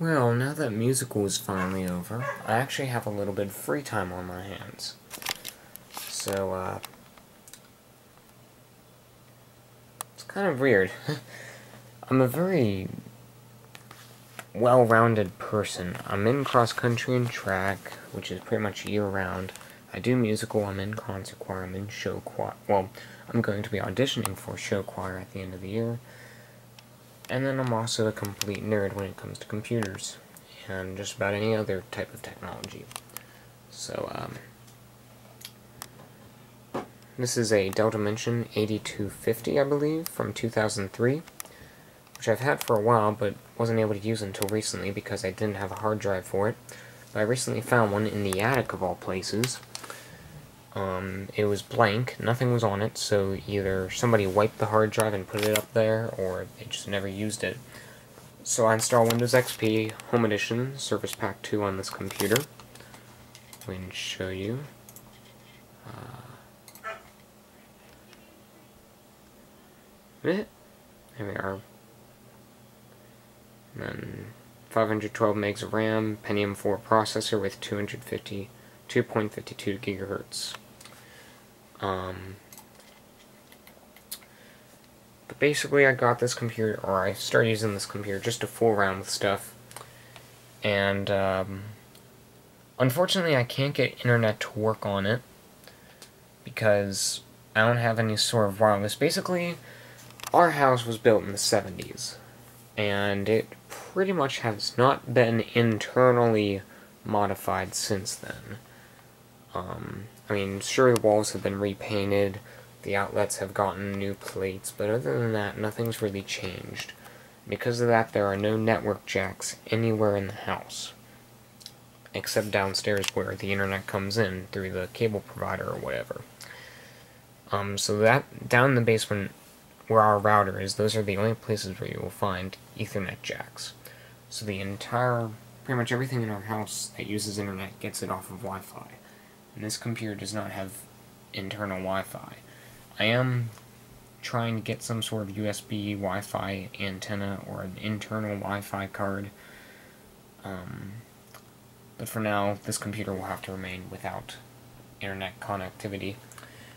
Well, now that musical is finally over, I actually have a little bit of free time on my hands. So, it's kind of weird. I'm a very well-rounded person. I'm in cross-country and track, which is pretty much year-round. I do musical, I'm in concert choir, I'm in show choir. Well, I'm going to be auditioning for show choir at the end of the year. And then I'm also a complete nerd when it comes to computers, and just about any other type of technology. So, this is a Dell Dimension 8250, I believe, from 2003, which I've had for a while, but wasn't able to use until recently because I didn't have a hard drive for it. But I recently found one in the attic of all places. It was blank, nothing was on it, so either somebody wiped the hard drive and put it up there, or they just never used it. So I installed Windows XP Home Edition Service Pack 2 on this computer. I'm going to show you. There we are. And then 512 megs of RAM, Pentium 4 processor with 2.52 gigahertz. But basically I got this computer, or I started using this computer just to fool around with stuff. And, unfortunately I can't get internet to work on it, because I don't have any sort of wireless. Basically, our house was built in the 70s, and it pretty much has not been internally modified since then. I mean, sure, the walls have been repainted, the outlets have gotten new plates, but other than that, nothing's really changed. Because of that, there are no network jacks anywhere in the house, except downstairs where the internet comes in through the cable provider or whatever. So that, down in the basement where our router is, those are the only places where you will find Ethernet jacks. So the entire, pretty much everything in our house that uses internet gets it off of Wi-Fi. And this computer does not have internal Wi-Fi. I am trying to get some sort of USB Wi-Fi antenna or an internal Wi-Fi card. But for now, this computer will have to remain without internet connectivity.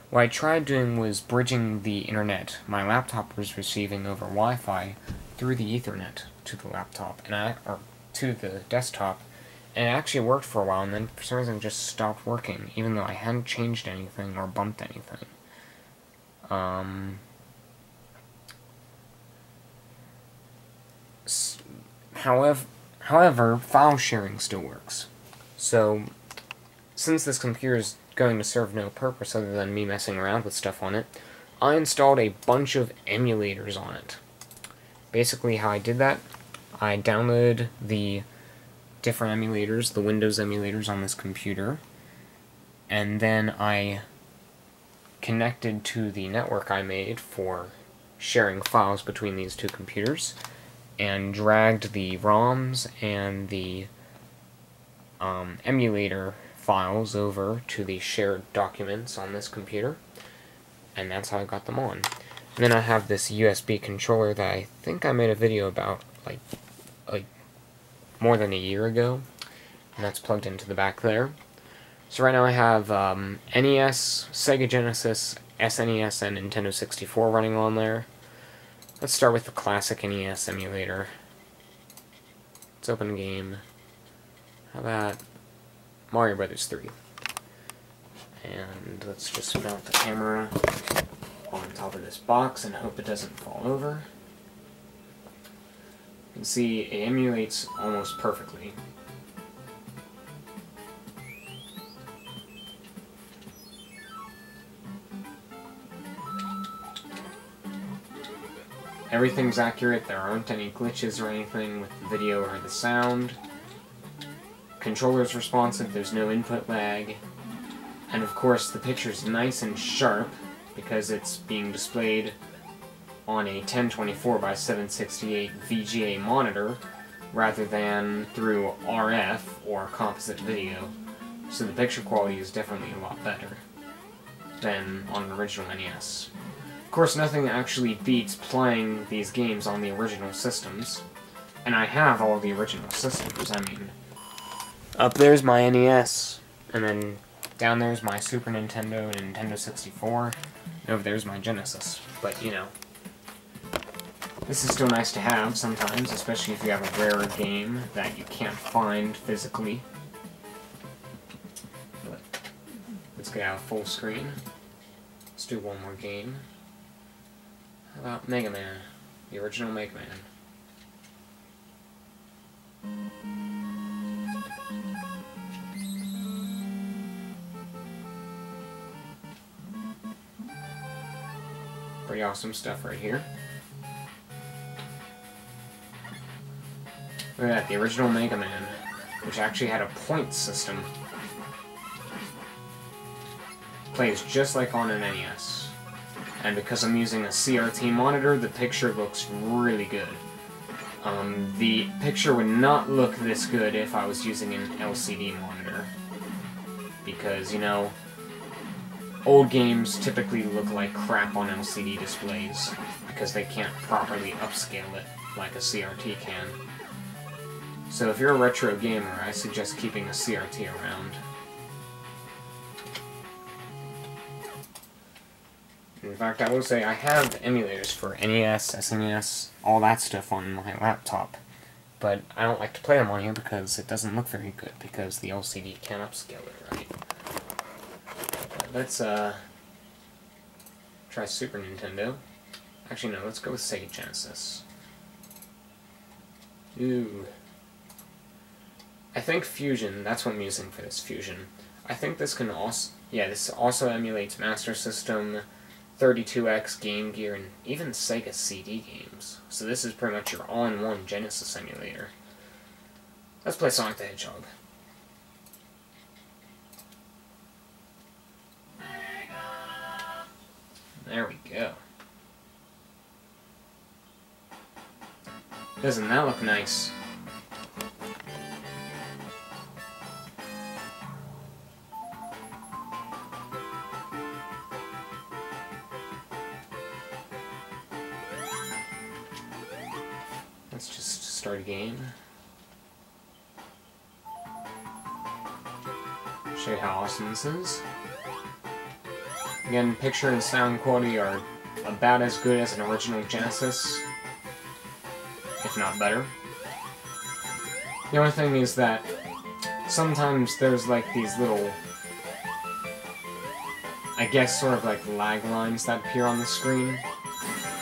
What I tried doing was bridging the internet my laptop was receiving over Wi-Fi through the Ethernet to the laptop, or to the desktop, and it actually worked for a while, and then for some reason it just stopped working, even though I hadn't changed anything or bumped anything. However, file sharing still works. So, since this computer is going to serve no purpose other than me messing around with stuff on it, I installed a bunch of emulators on it. Basically, how I did that, I downloaded the different emulators, the Windows emulators on this computer, and then I connected to the network I made for sharing files between these two computers, and dragged the ROMs and the emulator files over to the shared documents on this computer, and that's how I got them on. And then I have this USB controller that I think I made a video about like more than a year ago, and that's plugged into the back there. So right now I have NES, Sega Genesis, SNES, and Nintendo 64 running on there. Let's start with the classic NES emulator. Let's open a game. How about Mario Brothers 3? And let's just mount the camera on top of this box and hope it doesn't fall over. You can see it emulates almost perfectly. Everything's accurate, there aren't any glitches or anything with the video or the sound. Controller's responsive, there's no input lag. And of course the picture's nice and sharp because it's being displayed on a 1024 by 768 VGA monitor rather than through RF or composite video. So the picture quality is definitely a lot better than on an original NES. Of course, nothing actually beats playing these games on the original systems. And I have all the original systems. I mean, up there's my NES, and then down there's my Super Nintendo and Nintendo 64, and over there's my Genesis. But, you know, this is still nice to have sometimes, especially if you have a rarer game that you can't find physically. But let's get out full screen. Let's do one more game. How about Megaman? The original Megaman. Pretty awesome stuff right here. Look at that, the original Mega Man, which actually had a point system. Plays just like on an NES. And because I'm using a CRT monitor, the picture looks really good. The picture would not look this good if I was using an LCD monitor. Because, you know, old games typically look like crap on LCD displays, because they can't properly upscale it like a CRT can. So if you're a retro gamer, I suggest keeping a CRT around. In fact, I will say I have emulators for NES, SNES, all that stuff on my laptop. But I don't like to play them on here because it doesn't look very good, because the LCD can't upscale it right. But let's try Super Nintendo. Actually, no, let's go with Sega Genesis. Ooh. I think Fusion, that's what I'm using for this, Fusion. I think this can also, yeah, this also emulates Master System, 32X, Game Gear, and even Sega CD games. So this is pretty much your all-in-one Genesis emulator. Let's play Sonic the Hedgehog. There we go. Doesn't that look nice? Let's just start a game. Show you how awesome this is. Again, picture and sound quality are about as good as an original Genesis, if not better. The only thing is that sometimes there's like these little, I guess sort of like lag lines that appear on the screen.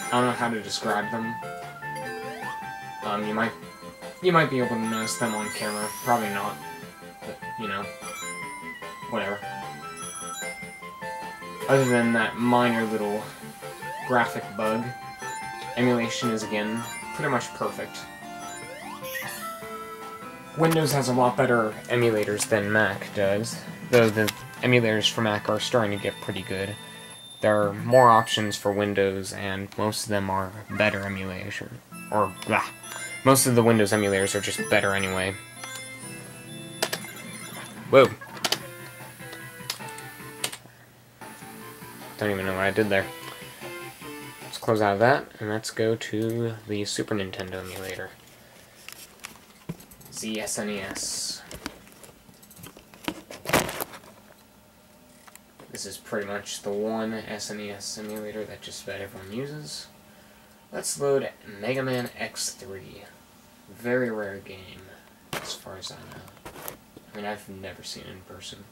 I don't know how to describe them. You might be able to notice them on camera, probably not, but, you know, whatever. Other than that minor little graphic bug, emulation is, again, pretty much perfect. Windows has a lot better emulators than Mac does, though the emulators for Mac are starting to get pretty good. There are more options for Windows, and most of them are better emulation. Or, blah. Most of the Windows emulators are just better anyway. Whoa. Don't even know what I did there. Let's close out of that, and let's go to the Super Nintendo emulator. ZSNES. This is pretty much the one SNES emulator that just about everyone uses. Let's load Megaman X3. Very rare game, as far as I know. I mean, I've never seen it in person.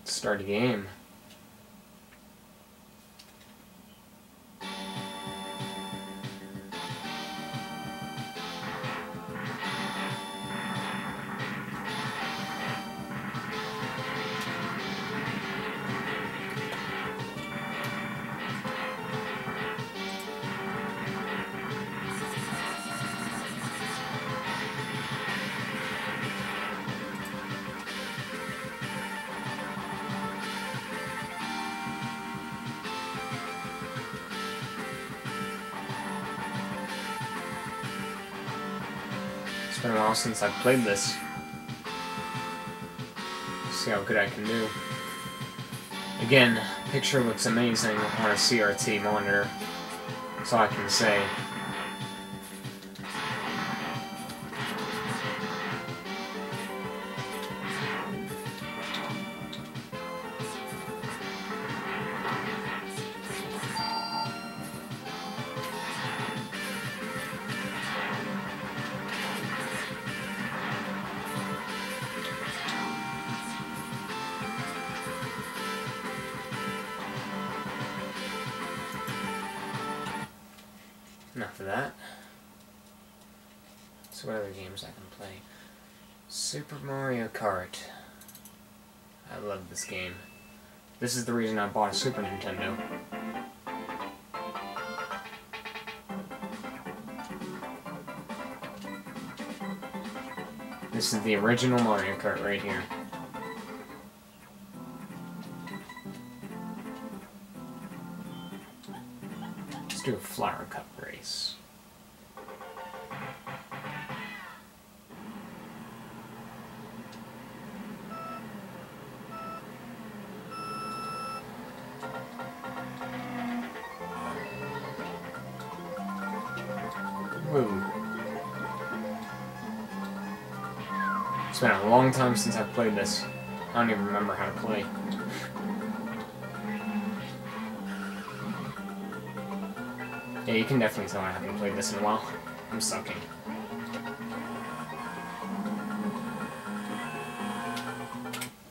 Start a game. been a while since I've played this. See how good I can do. Again, picture looks amazing on a CRT monitor. That's all I can say. Enough of that. So what other games I can play? Super Mario Kart. I love this game. This is the reason I bought a Super Nintendo. This is the original Mario Kart right here. Let's do a flower cup race. Woo. It's been a long time since I've played this. I don't even remember how to play. Yeah, you can definitely tell I haven't played this in a while. I'm sucking.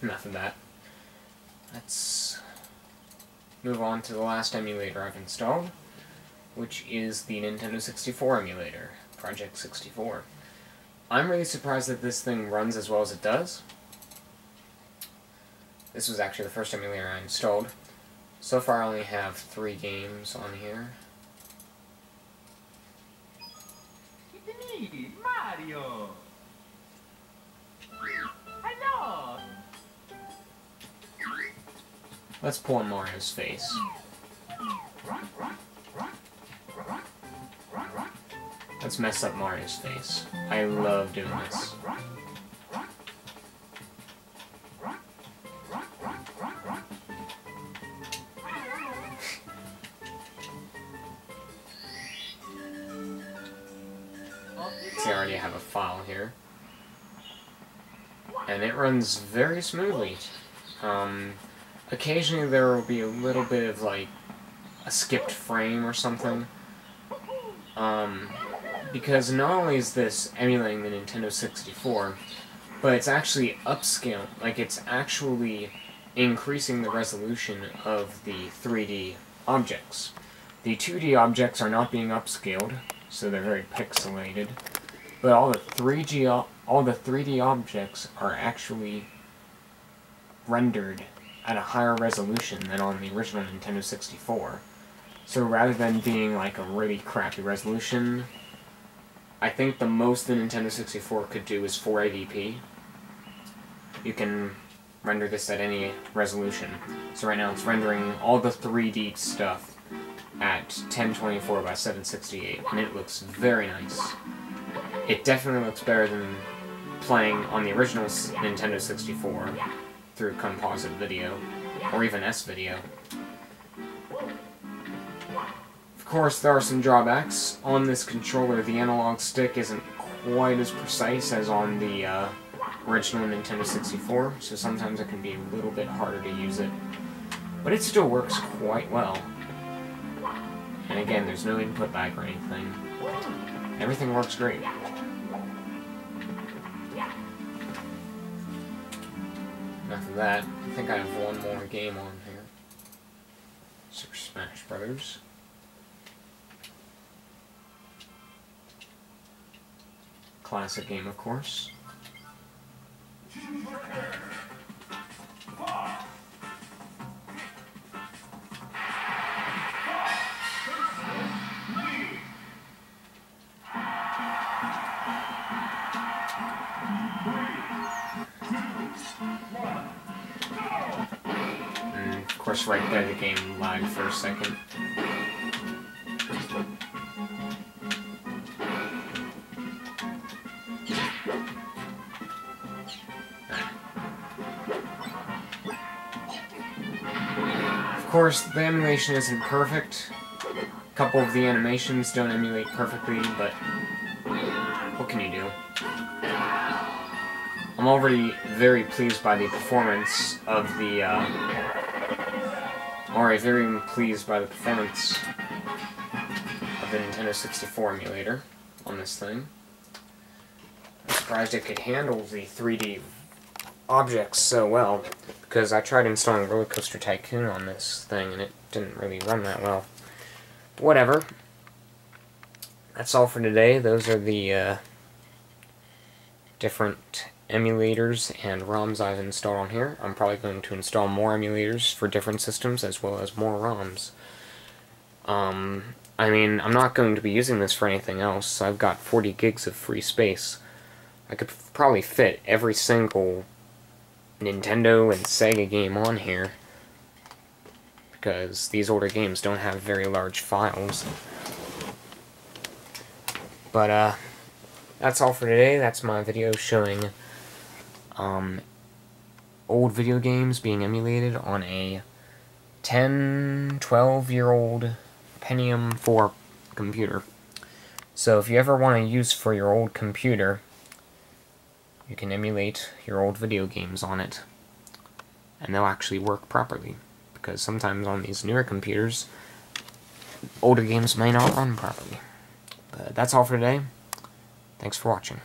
Enough of that. Let's move on to the last emulator I've installed, which is the Nintendo 64 emulator, Project 64. I'm really surprised that this thing runs as well as it does. This was actually the first emulator I installed. So far I only have 3 games on here. Mario! Hello! Let's pull on Mario's face. Let's mess up Mario's face. I love doing this. See, I already have a file here. And it runs very smoothly. Occasionally there will be a little bit of, like, a skipped frame or something. Because not only is this emulating the Nintendo 64, but it's actually upscaled. Like, it's actually increasing the resolution of the 3D objects. The 2D objects are not being upscaled, so they're very pixelated. But all the 3D objects are actually rendered at a higher resolution than on the original Nintendo 64. So rather than being like a really crappy resolution, I think the most the Nintendo 64 could do is 480p. You can render this at any resolution. So right now it's rendering all the 3D stuff at 1024 by 768, and it looks very nice. It definitely looks better than playing on the original Nintendo 64 through composite video, or even S-video. Of course, there are some drawbacks. On this controller, the analog stick isn't quite as precise as on the original Nintendo 64, so sometimes it can be a little bit harder to use it. But it still works quite well. And again, there's no input lag or anything. Everything works great. Enough of that. I think I have one more game on here. Super Smash Brothers. Classic game, of course. And of course, right there, the game lagged for a second. course, the emulation isn't perfect. A couple of the animations don't emulate perfectly, but what can you do? I'm already very pleased by the performance of the, very pleased by the performance of the Nintendo 64 emulator on this thing. I'm surprised it could handle the 3D objects so well, because I tried installing Roller Coaster Tycoon on this thing and it didn't really run that well. But whatever. That's all for today. Those are the different emulators and ROMs I've installed on here. I'm probably going to install more emulators for different systems as well as more ROMs. I mean, I'm not going to be using this for anything else. I've got 40 gigs of free space. I could probably fit every single Nintendo and Sega game on here, because these older games don't have very large files. But, that's all for today. That's my video showing, old video games being emulated on a 12-year-old Pentium 4 computer. So if you ever want to use for your old computer, you can emulate your old video games on it, and they'll actually work properly, because sometimes on these newer computers, older games may not run properly. But that's all for today. Thanks for watching.